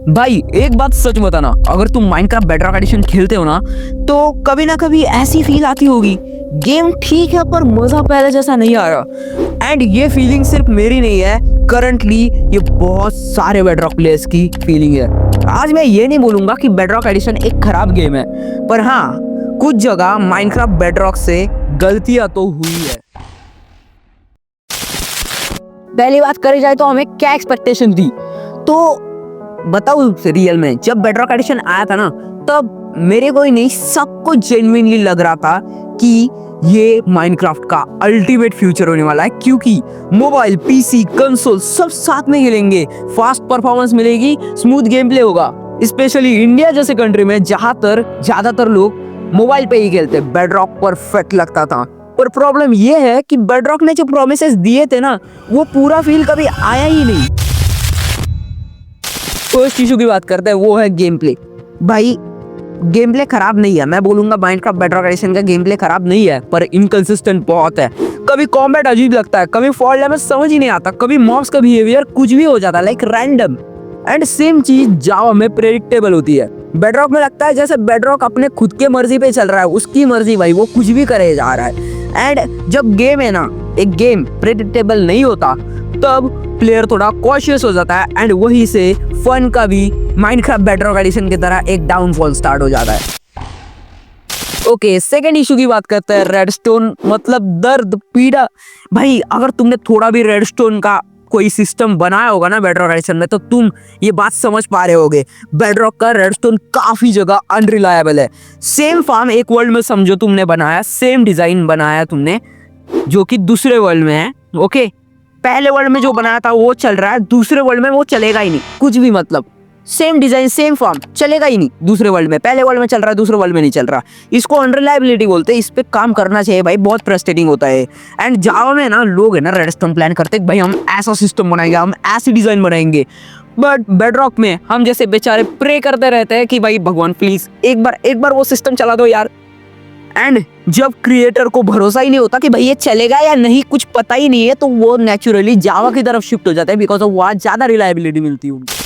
भाई एक बात सच बताना, अगर तुम माइनक्राफ्ट बेडरॉक एडिशन खेलते हो ना तो कभी ना कभी ऐसी फील आती होगी, गेम ठीक है पर मजा पहले जैसा नहीं आ रहा। एंड ये फीलिंग सिर्फ मेरी नहीं है, करंटली ये बहुत सारे बेडरॉक प्लेयर्स की फीलिंग है। आज मैं ये नहीं बोलूंगा कि बेडरॉक एडिशन एक खराब गेम है, पर हाँ कुछ जगह माइनक्राफ्ट बेडरॉक से गलतियां तो हुई है। पहली बात करी जाए तो हमें क्या एक्सपेक्टेशन थी, तो बताओ रियल में जब बेडरॉक एडिशन आया था ना तब मेरे को ही नहीं सबको जेन्युइनली लग रहा था कि ये माइनक्राफ्ट का अल्टीमेट फ्यूचर होने वाला है, क्योंकि मोबाइल पीसी कंसोल सब साथ में खेलेंगे, फास्ट परफॉर्मेंस मिलेगी, स्मूथ गेम प्ले होगा। स्पेशली इंडिया जैसे कंट्री में जहां ज्यादातर लोग मोबाइल पे ही खेलते, बेडरॉक परफेक्ट लगता था। पर प्रॉब्लम ये है कि बेडरॉक ने जो प्रोमिसेस दिए थे ना वो पूरा फील कभी आया ही नहीं। फर्स्ट इशू की बात करते हैं, वो है गेम प्ले। भाई गेम प्ले खराब नहीं है, मैं बोलूंगा माइनक्राफ्ट बेडरॉक एडिशन का गेम प्ले खराब नहीं है, पर इनकंसिस्टेंट बहुत है। कभी कॉम्बैट अजीब लगता है, कभी फॉल्ट डैमेज समझ ही नहीं आता, कभी मॉब्स का बिहेवियर कुछ भी हो जाता है लाइक रैंडम। एंड सेम चीज जावा में प्रेडिक्टेबल होती है। बेडरॉक में लगता है जैसे बेडरॉक अपने खुद के मर्जी पे चल रहा है, उसकी मर्जी भाई, वो कुछ भी करे जा रहा है। एंड जब गेम है ना, एक गेम प्रेडिक्टेबल नहीं होता तब प्लेयर थोड़ा कॉशियस हो जाता है, एंड वहीं से फन का भी माइनक्राफ्ट बेडरॉक एडिशन की तरह एक डाउनफॉल स्टार्ट हो जाता है। ओके, सेकंड इशू की बात करते हैं, रेडस्टोन मतलब दर्द पीड़ा। भाई अगर तुमने थोड़ा भी रेडस्टोन का कोई सिस्टम बनाया होगा ना बेडरॉक एडिशन में तो तुम ये बात समझ पा रहे होगे, बेडरॉक का रेडस्टोन काफी जगह अनरिलायबल है। सेम फार्म एक वर्ल्ड में समझो तुमने बनाया, सेम डिजाइन बनाया तुमने जो कि दूसरे वर्ल्ड में है। ओके, पहले वर्ल्ड में जो बनाया था वो चल रहा है, दूसरे वर्ल्ड में वो चलेगा ही नहीं, कुछ भी मतलब सेम डिजाइन सेम फॉर्म चलेगा ही नहीं दूसरे वर्ल्ड में। पहले वर्ल्ड में चल रहा है, दूसरे वर्ल्ड में नहीं चल रहा। इसको अनरिलायबिलिटी बोलते हैं, इस पे काम करना चाहिए भाई, बहुत फ्रस्ट्रेटिंग होता है। एंड जावा में ना लोग है ना रेडस्टोन प्लान करते हैं, भाई हम ऐसा सिस्टम बनाएंगे, हम ऐसी डिजाइन बनाएंगे, बट बेडरॉक में हम जैसे बेचारे प्रे करते रहते हैं कि भाई भगवान प्लीज एक बार वो सिस्टम चला दो यार। एंड जब क्रिएटर को भरोसा ही नहीं होता कि भाई ये चलेगा या नहीं, कुछ पता ही नहीं है, तो वो नेचुरली जावा की तरफ शिफ्ट हो जाता है, बिकॉज ऑफ वहां ज्यादा रिलायबिलिटी मिलती है उनको।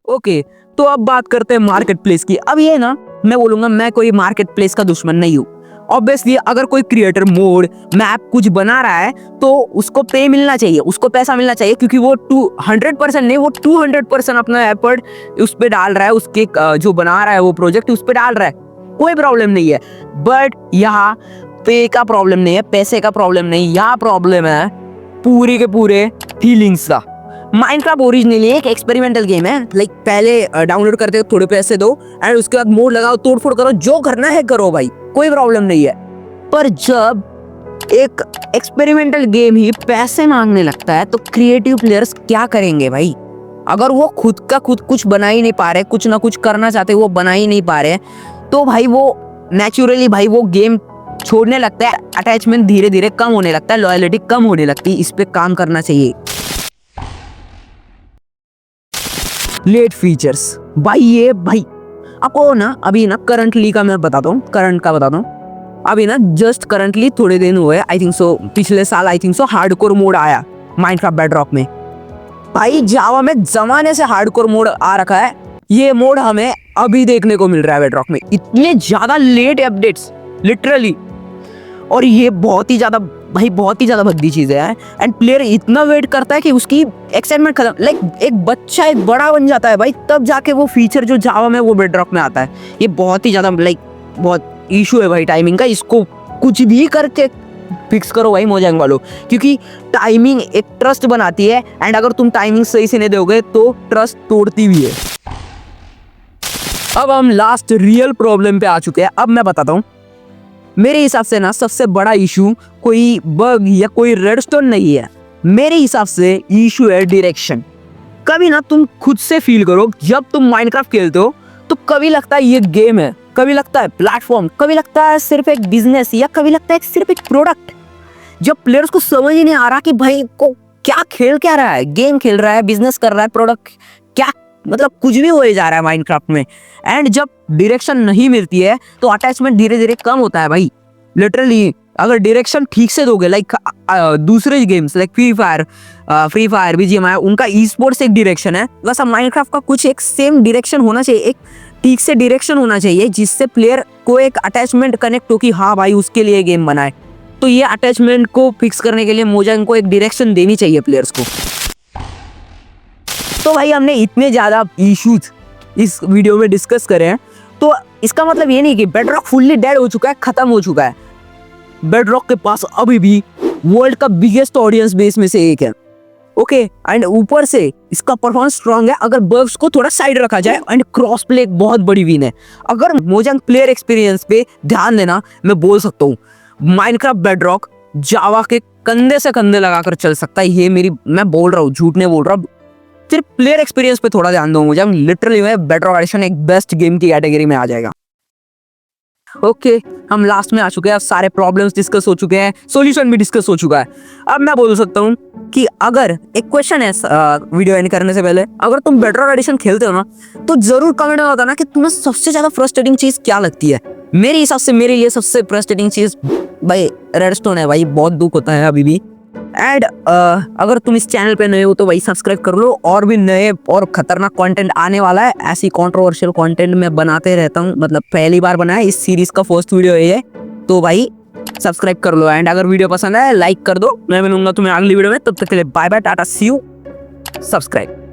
ओके, तो अब बात करते हैं मार्केट प्लेस की। अब ये ना मैं बोलूंगा मैं कोई मार्केट प्लेस का दुश्मन नहीं हूँ। ऑब्वियसली अगर कोई क्रिएटर मोड मैप कुछ बना रहा है तो उसको पे मिलना चाहिए, उसको पैसा मिलना चाहिए, क्योंकि वो 100% नहीं, वो 200% अपना एफर्ट उस पर डाल रहा है, उसके जो बना रहा है वो प्रोजेक्ट उस पर डाल रहा है, कोई प्रॉब्लम नहीं है। बट यहाँ पे का प्रॉब्लम नहीं है, पैसे का प्रॉब्लम नहीं, यहाँ प्रॉब्लम है पूरे के पूरे फीलिंग्स का। माइनक्राफ्ट ओरिजिनली एक एक्सपेरिमेंटल गेम है, लाइक पहले डाउनलोड करते हो, थोड़े पैसे दो एंड उसके बाद मोड लगाओ, तोड़फोड़ करो, जो करना है करो भाई, कोई प्रॉब्लम नहीं है। पर जब एक एक्सपेरिमेंटल गेम ही पैसे मांगने लगता है तो क्रिएटिव प्लेयर्स क्या करेंगे भाई? अगर वो खुद का खुद कुछ बना ही नहीं पा रहे, कुछ ना कुछ करना चाहते वो बना ही नहीं पा रहे, तो भाई वो नेचुरली भाई वो गेम छोड़ने लगता है, अटैचमेंट धीरे धीरे कम होने लगता है, लॉयलिटी कम होने लगती है। इस पे काम करना चाहिए। लेट फीचर्स भाई, ये भाई आपको ना अभी ना करंटली का मैं बताता हूँ, करंट का बताता हूँ। अभी ना जस्ट करंटली थोड़े दिन हुए, आई थिंक सो पिछले साल I think so hardcore mode आया माइनक्राफ्ट बेडरॉक में। भाई जावा में जमाने से हार्डकोर मोड आ रखा है, ये मोड हमें अभी देखने को मिल रहा है बेडरॉक में। इतने ज्यादा लेट अपडेट्स लिटरली, और ये बहुत ही ज्यादा भाई बहुत ही ज्यादा भद्दी चीज है। एंड प्लेयर इतना वेट करता है कि उसकी एक्साइटमेंट खत्म, लाइक एक बच्चा एक बड़ा बन जाता है भाई, तब जाके वो फीचर जो जावा में वो बेडरॉक में आता है। ये बहुत ही ज्यादा लाइक बहुत इशू है भाई टाइमिंग का, इसको कुछ भी करके फिक्स करो भाई मोजांग वालों, क्योंकि टाइमिंग एक ट्रस्ट बनाती है, एंड अगर तुम टाइमिंग सही से नहीं दोगे तो ट्रस्ट तोड़ती भी है। अब हम लास्ट रियल प्रॉब्लम पे आ चुके हैं। अब मैं बताता हूँ, मेरे हिसाब से ना सबसे बड़ा इशू कोई बग या कोई रेडस्टोन नहीं है, मेरे हिसाब से इशू है डायरेक्शन। कभी ना तुम खुद से फील करो, जब तुम माइनक्राफ्ट खेलते हो तो कभी लगता है ये गेम है, कभी लगता है प्लेटफॉर्म, कभी लगता है सिर्फ एक बिजनेस, या कभी लगता है सिर्फ एक प्रोडक्ट। जब प्लेयर्स को समझ ही नहीं आ रहा कि भाई को क्या खेल क्या रहा है, गेम खेल रहा है, बिजनेस कर रहा है, प्रोडक्ट क्या, मतलब कुछ भी हो जा रहा है माइनक्राफ्ट में। एंड जब डायरेक्शन नहीं मिलती है तो अटैचमेंट धीरे धीरे कम होता है भाई, लिटरली अगर डायरेक्शन ठीक से दोगे, लाइक दूसरे games like free fire BGMI, उनका ई स्पोर्ट्स एक डायरेक्शन है, वैसा माइनक्राफ्ट का कुछ एक सेम डायरेक्शन होना चाहिए, एक ठीक से डायरेक्शन होना चाहिए जिससे प्लेयर को एक अटैचमेंट कनेक्ट हो कि हाँ भाई उसके लिए गेम बनाए। तो ये अटैचमेंट को फिक्स करने के लिए मोजांग को एक डायरेक्शन देनी चाहिए प्लेयर्स को। तो भाई हमने इतने ज़्यादा इश्यूज इस वीडियो में डिस्कस करे हैं, तो इसका मतलब ये नहीं कि बेडरॉक फुल्ली डेड हो चुका है, खत्म हो चुका है। बेडरॉक के पास अभी भी वर्ल्ड का बिगेस्ट ऑडियंस बेस में से एक है, ओके। एंड ऊपर से इसका परफॉर्मेंस स्ट्रांग है अगर बग्स को थोड़ा साइड रखा जाए, एंड क्रॉस प्ले एक बहुत बड़ी विन है। अगर मोजांग प्लेयर एक्सपीरियंस पे ध्यान देना, मैं बोल सकता हूँ माइनक्राफ्ट बेडरॉक जावा के कंधे से कंधे लगाकर चल सकता है। ये मैं बोल रहा हूँ, झूठ नहीं बोल रहा। सिर्फ प्लेयर एक्सपीरियंस पे थोड़ा ध्यान दो मोजांग, लिटरली में बेडरॉक एडिशन एक बेस्ट गेम की कैटेगरी में आ जाएगा। ओके, हम लास्ट में आ चुके हैं, अब सारे प्रॉब्लम्स डिस्कस हो चुके हैं, सॉल्यूशन भी डिस्कस हो चुका है। अब मैं बोल सकता हूँ कि अगर एक क्वेश्चन है वीडियो एंड करने से पहले, अगर तुम बेडरॉक एडिशन खेलते हो ना, तो जरूर कमेंट में बताना कि तुम्हें सबसे ज्यादा फ्रस्ट्रेटिंग चीज क्या लगती है। मेरे हिसाब से मेरे लिए सबसे फ्रस्ट्रेटिंग चीज भाई रेडस्टोन है भाई, बहुत दुख होता है अभी भी। एंड अगर तुम इस चैनल पे नए हो तो भाई सब्सक्राइब कर लो, और भी नए और खतरनाक कंटेंट आने वाला है। ऐसी कंट्रोवर्शियल कंटेंट मैं बनाते रहता हूँ, मतलब पहली बार बनाया, इस सीरीज का फर्स्ट वीडियो है ये, तो भाई सब्सक्राइब कर लो। एंड अगर वीडियो पसंद आए लाइक कर दो। मैं मिलूंगा तुम्हें अगली वीडियो में, तब तक के लिए bye bye, tata, see you, subscribe.